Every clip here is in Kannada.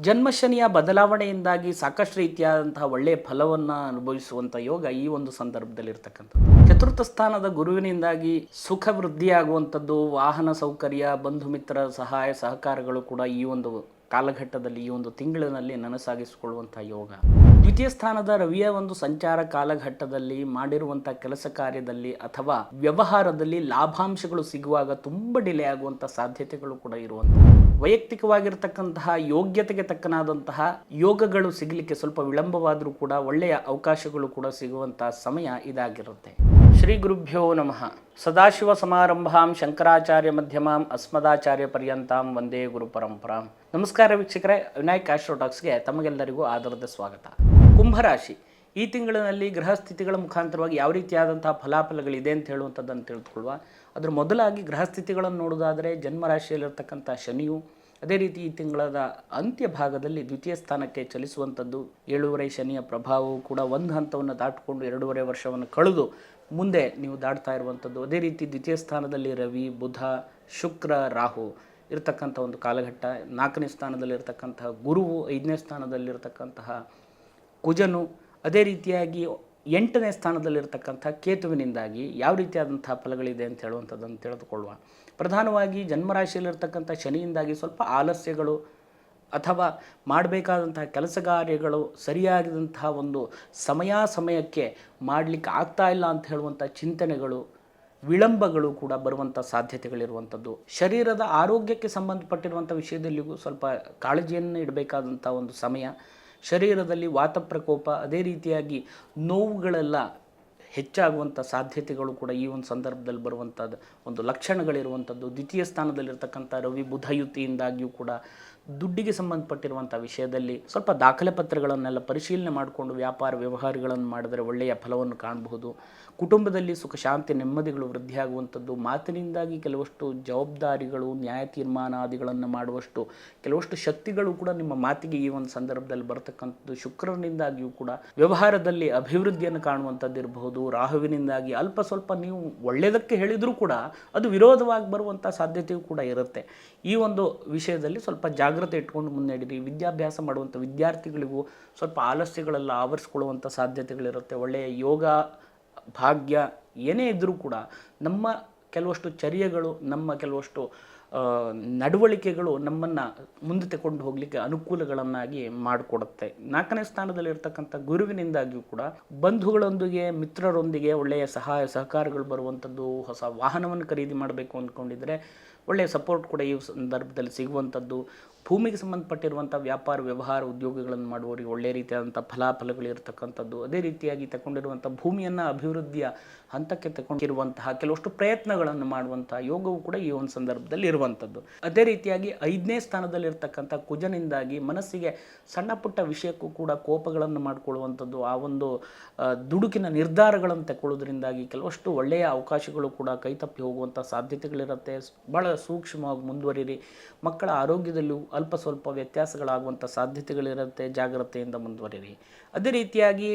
ಜನ್ಮಶನಿಯ ಬದಲಾವಣೆಯಿಂದಾಗಿ ಸಾಕಷ್ಟು ರೀತಿಯಾದಂತಹ ಒಳ್ಳೆಯ ಫಲವನ್ನು ಅನುಭವಿಸುವಂಥ ಯೋಗ ಈ ಒಂದು ಸಂದರ್ಭದಲ್ಲಿರ್ತಕ್ಕಂಥದ್ದು. ಚತುರ್ಥ ಸ್ಥಾನದ ಗುರುವಿನಿಂದಾಗಿ ಸುಖ ವೃದ್ಧಿಯಾಗುವಂಥದ್ದು, ವಾಹನ ಸೌಕರ್ಯ, ಬಂಧು ಮಿತ್ರರ ಸಹಾಯ ಸಹಕಾರಗಳು ಕೂಡ ಈ ಒಂದು ಕಾಲಘಟ್ಟದಲ್ಲಿ, ಈ ಒಂದು ತಿಂಗಳಿನಲ್ಲಿ ನನಸಾಗಿಸಿಕೊಳ್ಳುವಂಥ ಯೋಗ. ದ್ವಿತೀಯ ಸ್ಥಾನದ ರವಿಯ ಒಂದು ಸಂಚಾರ ಕಾಲಘಟ್ಟದಲ್ಲಿ ಮಾಡಿರುವಂಥ ಕೆಲಸ ಕಾರ್ಯದಲ್ಲಿ ಅಥವಾ ವ್ಯವಹಾರದಲ್ಲಿ ಲಾಭಾಂಶಗಳು ಸಿಗುವಾಗ ತುಂಬ ಡಿಲೇ ಆಗುವಂಥ ಸಾಧ್ಯತೆಗಳು ಕೂಡ ಇರುವಂಥದ್ದು. ವೈಯಕ್ತಿಕವಾಗಿರ್ತಕ್ಕಂತಹ ಯೋಗ್ಯತೆಗೆ ತಕ್ಕನಾದಂತಹ ಯೋಗಗಳು ಸಿಗಲಿಕ್ಕೆ ಸ್ವಲ್ಪ ವಿಳಂಬವಾದರೂ ಕೂಡ ಒಳ್ಳೆಯ ಅವಕಾಶಗಳು ಕೂಡ ಸಿಗುವಂಥ ಸಮಯ ಇದಾಗಿರುತ್ತೆ. ಶ್ರೀ ಗುರುಭ್ಯೋ ನಮಃ. ಸದಾಶಿವ ಸಮಾರಂಭಾಂ ಶಂಕರಾಚಾರ್ಯ ಮಧ್ಯಮಾಂ ಅಸ್ಮದಾಚಾರ್ಯ ಪರ್ಯಂತಾಂ ವಂದೇ ಗುರು ಪರಂಪರಾಂ. ನಮಸ್ಕಾರ ವೀಕ್ಷಕರೇ, ವಿನಾಯಕ್ ಆಸ್ಟ್ರೋಟಾಕ್ಸ್ಗೆ ತಮಗೆಲ್ಲರಿಗೂ ಆದರದ ಸ್ವಾಗತ. ಕುಂಭರಾಶಿ ಈ ತಿಂಗಳಿನಲ್ಲಿ ಗ್ರಹ ಸ್ಥಿತಿಗಳ ಮುಖಾಂತರವಾಗಿ ಯಾವ ರೀತಿಯಾದಂತಹ ಫಲಾಫಲಗಳಿದೆ ಅಂತ ಹೇಳುವಂಥದ್ದನ್ನು ತಿಳಿದುಕೊಳ್ಳುವ. ಅದರ ಮೊದಲಾಗಿ ಗ್ರಹ ಸ್ಥಿತಿಗಳನ್ನು ನೋಡೋದಾದರೆ ಜನ್ಮರಾಶಿಯಲ್ಲಿರ್ತಕ್ಕಂಥ ಶನಿಯು ಅದೇ ರೀತಿ ಈ ತಿಂಗಳದ ಅಂತ್ಯ ಭಾಗದಲ್ಲಿ ದ್ವಿತೀಯ ಸ್ಥಾನಕ್ಕೆ ಚಲಿಸುವಂಥದ್ದು. 7.5 ಶನಿಯ ಪ್ರಭಾವವು ಕೂಡ ಒಂದು ಹಂತವನ್ನು ದಾಟಿಕೊಂಡು 2.5 ವರ್ಷವನ್ನು ಕಳೆದು ಮುಂದೆ ನೀವು ದಾಟ್ತಾ ಇರುವಂಥದ್ದು. ಅದೇ ರೀತಿ ದ್ವಿತೀಯ ಸ್ಥಾನದಲ್ಲಿ ರವಿ, ಬುಧ, ಶುಕ್ರ, ರಾಹು ಇರತಕ್ಕಂಥ ಒಂದು ಕಾಲಘಟ್ಟ. 4ನೇ ಸ್ಥಾನದಲ್ಲಿರ್ತಕ್ಕಂತಹ ಗುರುವು, 5ನೇ ಸ್ಥಾನದಲ್ಲಿರ್ತಕ್ಕಂತಹ ಕುಜನು, ಅದೇ ರೀತಿಯಾಗಿ 8ನೇ ಸ್ಥಾನದಲ್ಲಿರ್ತಕ್ಕಂಥ ಕೇತುವಿನಿಂದಾಗಿ ಯಾವ ರೀತಿಯಾದಂತಹ ಫಲಗಳಿದೆ ಅಂತ ಹೇಳುವಂಥದ್ದನ್ನು ತಿಳಿದುಕೊಳ್ಳುವ. ಪ್ರಧಾನವಾಗಿ ಜನ್ಮರಾಶಿಯಲ್ಲಿರ್ತಕ್ಕಂಥ ಶನಿಯಿಂದಾಗಿ ಸ್ವಲ್ಪ ಆಲಸ್ಯಗಳು ಅಥವಾ ಮಾಡಬೇಕಾದಂತಹ ಕೆಲಸ ಕಾರ್ಯಗಳು ಸರಿಯಾಗಿದಂತಹ ಒಂದು ಸಮಯಕ್ಕೆ ಮಾಡಲಿಕ್ಕೆ ಆಗ್ತಾ ಇಲ್ಲ ಅಂತ ಹೇಳುವಂಥ ಚಿಂತನೆಗಳು, ವಿಳಂಬಗಳು ಕೂಡ ಬರುವಂಥ ಸಾಧ್ಯತೆಗಳಿರುವಂಥದ್ದು. ಶರೀರದ ಆರೋಗ್ಯಕ್ಕೆ ಸಂಬಂಧಪಟ್ಟಿರುವಂಥ ವಿಷಯದಲ್ಲಿಯೂ ಸ್ವಲ್ಪ ಕಾಳಜಿಯನ್ನು ಇಡಬೇಕಾದಂಥ ಒಂದು ಸಮಯ. ಶರೀರದಲ್ಲಿ ವಾತ ಪ್ರಕೋಪ, ಅದೇ ರೀತಿಯಾಗಿ ನೋವುಗಳೆಲ್ಲ ಹೆಚ್ಚಾಗುವಂಥ ಸಾಧ್ಯತೆಗಳು ಕೂಡ ಈ ಒಂದು ಸಂದರ್ಭದಲ್ಲಿ ಬರುವಂಥದ್ದು ಒಂದು ಲಕ್ಷಣಗಳಿರುವಂಥದ್ದು. ದ್ವಿತೀಯ ಸ್ಥಾನದಲ್ಲಿರ್ತಕ್ಕಂಥ ರವಿ ಬುಧ ಯುತಿಯಿಂದಾಗಿಯೂ ಕೂಡ ದುಡ್ಡಿಗೆ ಸಂಬಂಧಪಟ್ಟಿರುವಂಥ ವಿಷಯದಲ್ಲಿ ಸ್ವಲ್ಪ ದಾಖಲೆ ಪತ್ರಗಳನ್ನೆಲ್ಲ ಪರಿಶೀಲನೆ ಮಾಡಿಕೊಂಡು ವ್ಯಾಪಾರ ವ್ಯವಹಾರಗಳನ್ನು ಮಾಡಿದರೆ ಒಳ್ಳೆಯ ಫಲವನ್ನು ಕಾಣಬಹುದು. ಕುಟುಂಬದಲ್ಲಿ ಸುಖ ಶಾಂತಿ ನೆಮ್ಮದಿಗಳು ವೃದ್ಧಿಯಾಗುವಂಥದ್ದು. ಮಾತಿನಿಂದಾಗಿ ಕೆಲವಷ್ಟು ಜವಾಬ್ದಾರಿಗಳು, ನ್ಯಾಯ ತೀರ್ಮಾನಾದಿಗಳನ್ನು ಮಾಡುವಷ್ಟು ಕೆಲವಷ್ಟು ಶಕ್ತಿಗಳು ಕೂಡ ನಿಮ್ಮ ಮಾತಿಗೆ ಈ ಒಂದು ಸಂದರ್ಭದಲ್ಲಿ ಬರತಕ್ಕಂಥದ್ದು. ಶುಕ್ರನಿಂದಾಗಿಯೂ ಕೂಡ ವ್ಯವಹಾರದಲ್ಲಿ ಅಭಿವೃದ್ಧಿಯನ್ನು ಕಾಣುವಂಥದ್ದು ಇರಬಹುದು. ರಾಹುವಿನಿಂದಾಗಿ ಅಲ್ಪ ಸ್ವಲ್ಪ ನೀವು ಒಳ್ಳೆಯದಕ್ಕೆ ಹೇಳಿದರೂ ಕೂಡ ಅದು ವಿರೋಧವಾಗಿ ಬರುವಂಥ ಸಾಧ್ಯತೆಯೂ ಕೂಡ ಇರುತ್ತೆ. ಈ ಒಂದು ವಿಷಯದಲ್ಲಿ ಸ್ವಲ್ಪ ಜಾಗ್ರತೆ ಇಟ್ಕೊಂಡು ಮುನ್ನಡೆಯಿರಿ. ವಿದ್ಯಾಭ್ಯಾಸ ಮಾಡುವಂಥ ವಿದ್ಯಾರ್ಥಿಗಳಿಗೂ ಸ್ವಲ್ಪ ಆಲಸ್ಯಗಳೆಲ್ಲ ಆವರಿಸ್ಕೊಳ್ಳುವಂಥ ಸಾಧ್ಯತೆಗಳಿರುತ್ತೆ. ಒಳ್ಳೆಯ ಯೋಗ ಭಾಗ್ಯ ಏನೇ ಇದ್ದರೂ ಕೂಡ ನಮ್ಮ ಕೆಲವಷ್ಟು ಚರ್ಯಗಳು, ನಮ್ಮ ಕೆಲವಷ್ಟು ನಡವಳಿಕೆಗಳು ನಮ್ಮನ್ನು ಮುಂದೆ ತಗೊಂಡು ಹೋಗಲಿಕ್ಕೆ ಅನುಕೂಲಗಳನ್ನಾಗಿ ಮಾಡಿಕೊಡುತ್ತೆ. 4ನೇ ಸ್ಥಾನದಲ್ಲಿರ್ತಕ್ಕಂಥ ಗುರುವಿನಿಂದಾಗಿಯೂ ಕೂಡ ಬಂಧುಗಳೊಂದಿಗೆ, ಮಿತ್ರರೊಂದಿಗೆ ಒಳ್ಳೆಯ ಸಹಾಯ ಸಹಕಾರಗಳು ಬರುವಂಥದ್ದು. ಹೊಸ ವಾಹನವನ್ನು ಖರೀದಿ ಮಾಡಬೇಕು ಅಂದ್ಕೊಂಡಿದ್ರೆ ಒಳ್ಳೆಯ ಸಪೋರ್ಟ್ ಕೂಡ ಈ ಸಂದರ್ಭದಲ್ಲಿ ಸಿಗುವಂಥದ್ದು. ಭೂಮಿಗೆ ಸಂಬಂಧಪಟ್ಟಿರುವಂಥ ವ್ಯಾಪಾರ ವ್ಯವಹಾರ ಉದ್ಯೋಗಗಳನ್ನು ಮಾಡುವವರಿಗೆ ಒಳ್ಳೆಯ ರೀತಿಯಾದಂಥ ಫಲಾಫಲಗಳಿರ್ತಕ್ಕಂಥದ್ದು. ಅದೇ ರೀತಿಯಾಗಿ ತಗೊಂಡಿರುವಂಥ ಭೂಮಿಯನ್ನು ಅಭಿವೃದ್ಧಿಯ ಹಂತಕ್ಕೆ ತಗೊಂಡಿರುವಂತಹ ಕೆಲವಷ್ಟು ಪ್ರಯತ್ನಗಳನ್ನು ಮಾಡುವಂಥ ಯೋಗವು ಕೂಡ ಈ ಒಂದು ಸಂದರ್ಭದಲ್ಲಿ ಇರುವಂಥದ್ದು. ಅದೇ ರೀತಿಯಾಗಿ 5ನೇ ಸ್ಥಾನದಲ್ಲಿರ್ತಕ್ಕಂಥ ಕುಜನಿಂದಾಗಿ ಮನಸ್ಸಿಗೆ ಸಣ್ಣ ಪುಟ್ಟ ವಿಷಯಕ್ಕೂ ಕೂಡ ಕೋಪಗಳನ್ನು ಮಾಡಿಕೊಳ್ಳುವಂಥದ್ದು. ಆ ಒಂದು ದುಡುಕಿನ ನಿರ್ಧಾರಗಳನ್ನು ತಗೊಳ್ಳೋದ್ರಿಂದಾಗಿ ಕೆಲವಷ್ಟು ಒಳ್ಳೆಯ ಅವಕಾಶಗಳು ಕೂಡ ಕೈತಪ್ಪಿ ಹೋಗುವಂಥ ಸಾಧ್ಯತೆಗಳಿರುತ್ತೆ. ಭಾಳ ಸೂಕ್ಷ್ಮವಾಗಿ ಮುಂದುವರಿರಿ. ಮಕ್ಕಳ ಆರೋಗ್ಯದಲ್ಲೂ ಅಲ್ಪ ಸ್ವಲ್ಪ ವ್ಯತ್ಯಾಸಗಳಾಗುವಂಥ ಸಾಧ್ಯತೆಗಳಿರುತ್ತೆ. ಜಾಗ್ರತೆಯಿಂದ ಮುಂದುವರಿರಿ. ಅದೇ ರೀತಿಯಾಗಿ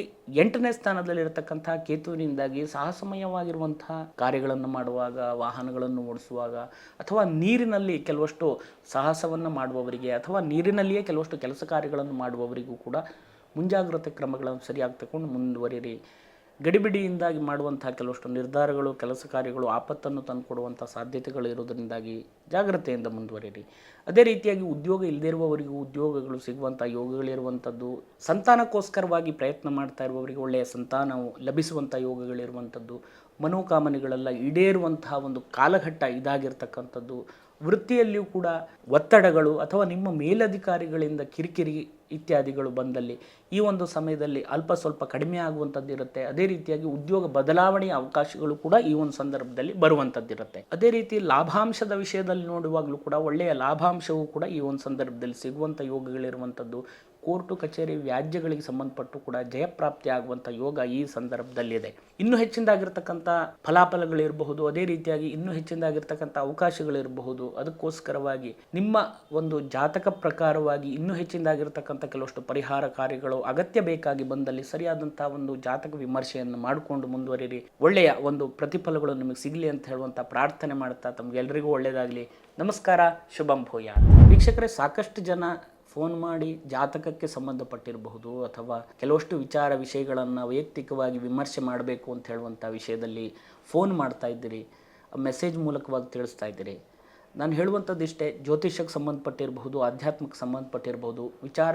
8ನೇ ಸ್ಥಾನದಲ್ಲಿರತಕ್ಕಂಥ ಕೇತುವಿನಿಂದಾಗಿ ಸಾಹಸಮಯವಾಗಿರುವಂತಹ ಕಾರ್ಯಗಳನ್ನು ಮಾಡುವಾಗ, ವಾಹನಗಳನ್ನು ಓಡಿಸುವಾಗ ಅಥವಾ ನೀರಿನಲ್ಲಿ ಕೆಲವಷ್ಟು ಸಾಹಸವನ್ನು ಮಾಡುವವರಿಗೆ ಅಥವಾ ನೀರಿನಲ್ಲಿಯೇ ಕೆಲವಷ್ಟು ಕೆಲಸ ಕಾರ್ಯಗಳನ್ನು ಮಾಡುವವರಿಗೂ ಕೂಡ ಮುಂಜಾಗ್ರತೆ ಕ್ರಮಗಳನ್ನು ಸರಿಯಾಗಿ ತಗೊಂಡು ಮುಂದುವರಿರಿ. ಗಡಿಬಿಡಿಯಿಂದಾಗಿ ಮಾಡುವಂತಹ ಕೆಲವಷ್ಟು ನಿರ್ಧಾರಗಳು, ಕೆಲಸ ಕಾರ್ಯಗಳು ಆಪತ್ತನ್ನು ತಂದುಕೊಡುವಂಥ ಸಾಧ್ಯತೆಗಳು ಇರೋದರಿಂದಾಗಿ ಜಾಗ್ರತೆಯಿಂದ ಮುಂದುವರಿರಿ. ಅದೇ ರೀತಿಯಾಗಿ ಉದ್ಯೋಗ ಇಲ್ಲದೇ ಇರುವವರಿಗೂ ಉದ್ಯೋಗಗಳು ಸಿಗುವಂಥ ಯೋಗಗಳಿರುವಂಥದ್ದು. ಸಂತಾನಕ್ಕೋಸ್ಕರವಾಗಿ ಪ್ರಯತ್ನ ಮಾಡ್ತಾ ಇರುವವರಿಗೆ ಒಳ್ಳೆಯ ಸಂತಾನವು ಲಭಿಸುವಂಥ ಯೋಗಗಳಿರುವಂಥದ್ದು. ಮನೋಕಾಮನೆಗಳೆಲ್ಲ ಈಡೇರುವಂತಹ ಒಂದು ಕಾಲಘಟ್ಟ ಇದಾಗಿರ್ತಕ್ಕಂಥದ್ದು. ವೃತ್ತಿಯಲ್ಲಿಯೂ ಕೂಡ ಒತ್ತಡಗಳು ಅಥವಾ ನಿಮ್ಮ ಮೇಲಧಿಕಾರಿಗಳಿಂದ ಕಿರಿಕಿರಿ ಇತ್ಯಾದಿಗಳು ಬಂದಲ್ಲಿ ಈ ಒಂದು ಸಮಯದಲ್ಲಿ ಅಲ್ಪ ಸ್ವಲ್ಪ ಕಡಿಮೆ ಆಗುವಂಥದ್ದು ಇರುತ್ತೆ. ಅದೇ ರೀತಿಯಾಗಿ ಉದ್ಯೋಗ ಬದಲಾವಣೆಯ ಅವಕಾಶಗಳು ಕೂಡ ಈ ಒಂದು ಸಂದರ್ಭದಲ್ಲಿ ಬರುವಂಥದ್ದಿರುತ್ತೆ. ಅದೇ ರೀತಿ ಲಾಭಾಂಶದ ವಿಷಯದಲ್ಲಿ ನೋಡುವಾಗಲೂ ಕೂಡ ಒಳ್ಳೆಯ ಲಾಭಾಂಶವೂ ಕೂಡ ಈ ಒಂದು ಸಂದರ್ಭದಲ್ಲಿ ಸಿಗುವಂಥ ಯೋಗಗಳಿರುವಂಥದ್ದು. ಕೋರ್ಟು ಕಚೇರಿ ವ್ಯಾಜ್ಯಗಳಿಗೆ ಸಂಬಂಧಪಟ್ಟು ಕೂಡ ಜಯಪ್ರಾಪ್ತಿ ಆಗುವಂಥ ಯೋಗ ಈ ಸಂದರ್ಭದಲ್ಲಿದೆ. ಇನ್ನೂ ಹೆಚ್ಚಿನದಾಗಿರ್ತಕ್ಕಂಥ ಫಲಾಫಲಗಳಿರಬಹುದು. ಅದೇ ರೀತಿಯಾಗಿ ಇನ್ನೂ ಹೆಚ್ಚಿನದಾಗಿರ್ತಕ್ಕಂಥ ಅವಕಾಶಗಳಿರಬಹುದು. ಅದಕ್ಕೋಸ್ಕರವಾಗಿ ನಿಮ್ಮ ಒಂದು ಜಾತಕ ಪ್ರಕಾರವಾಗಿ ಇನ್ನೂ ಹೆಚ್ಚಿನದಾಗಿರ್ತಕ್ಕಂಥ ಕೆಲವಷ್ಟು ಪರಿಹಾರ ಕಾರ್ಯಗಳು ಅಗತ್ಯ ಬೇಕಾಗಿ ಬಂದಲ್ಲಿ ಸರಿಯಾದಂತಹ ಒಂದು ಜಾತಕ ವಿಮರ್ಶೆಯನ್ನು ಮಾಡಿಕೊಂಡು ಮುಂದುವರಿರಿ. ಒಳ್ಳೆಯ ಒಂದು ಪ್ರತಿಫಲಗಳು ನಿಮಗೆ ಸಿಗಲಿ ಅಂತ ಹೇಳುವಂಥ ಪ್ರಾರ್ಥನೆ ಮಾಡ್ತಾ ತಮಗೆಲ್ಲರಿಗೂ ಒಳ್ಳೆಯದಾಗಲಿ. ನಮಸ್ಕಾರ. ಶುಭಂ ಭೂಯಾತ್. ವೀಕ್ಷಕರೇ, ಸಾಕಷ್ಟು ಜನ ಫೋನ್ ಮಾಡಿ ಜಾತಕಕ್ಕೆ ಸಂಬಂಧಪಟ್ಟಿರಬಹುದು ಅಥವಾ ಕೆಲವಷ್ಟು ವಿಷಯಗಳನ್ನು ವೈಯಕ್ತಿಕವಾಗಿ ವಿಮರ್ಶೆ ಮಾಡಬೇಕು ಅಂತ ಹೇಳುವಂಥ ವಿಷಯದಲ್ಲಿ ಫೋನ್ ಮಾಡ್ತಾ ಇದ್ದೀರಿ, ಮೆಸೇಜ್ ಮೂಲಕವಾಗಿ ತಿಳಿಸ್ತಾ ಇದ್ದೀರಿ. ನಾನು ಹೇಳುವಂಥದ್ದು ಇಷ್ಟೇ, ಜ್ಯೋತಿಷಕ್ಕೆ ಸಂಬಂಧಪಟ್ಟಿರಬಹುದು, ಆಧ್ಯಾತ್ಮಕ್ಕೆ ಸಂಬಂಧಪಟ್ಟಿರಬಹುದು,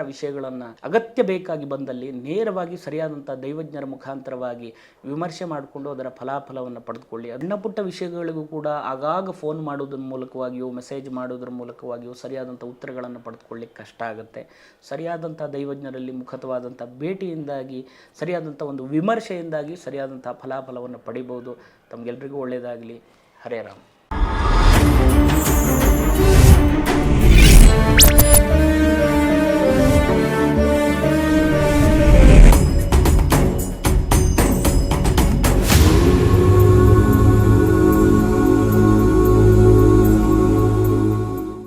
ವಿಷಯಗಳನ್ನು ಅಗತ್ಯ ಬೇಕಾಗಿ ಬಂದಲ್ಲಿ ನೇರವಾಗಿ ಸರಿಯಾದಂಥ ದೈವಜ್ಞರ ಮುಖಾಂತರವಾಗಿ ವಿಮರ್ಶೆ ಮಾಡಿಕೊಂಡು ಅದರ ಫಲಾಫಲವನ್ನು ಪಡೆದುಕೊಳ್ಳಿ. ಸಣ್ಣ ಪುಟ್ಟ ವಿಷಯಗಳಿಗೂ ಕೂಡ ಆಗಾಗ ಫೋನ್ ಮಾಡೋದ್ರ ಮೂಲಕವಾಗಿಯೋ ಮೆಸೇಜ್ ಮಾಡೋದ್ರ ಮೂಲಕವಾಗಿಯೋ ಸರಿಯಾದಂಥ ಉತ್ತರಗಳನ್ನು ಪಡೆದುಕೊಳ್ಳಿಕ್ಕೆ ಕಷ್ಟ ಆಗುತ್ತೆ. ಸರಿಯಾದಂಥ ದೈವಜ್ಞರಲ್ಲಿ ಮುಖತವಾದಂಥ ಭೇಟಿಯಿಂದಾಗಿ, ಸರಿಯಾದಂಥ ಒಂದು ವಿಮರ್ಶೆಯಿಂದಾಗಿ ಸರಿಯಾದಂಥ ಫಲಾಫಲವನ್ನು ಪಡಿಬೋದು. ತಮಗೆಲ್ಲರಿಗೂ ಒಳ್ಳೆಯದಾಗಲಿ. ಹರೇ ರಾಮ್.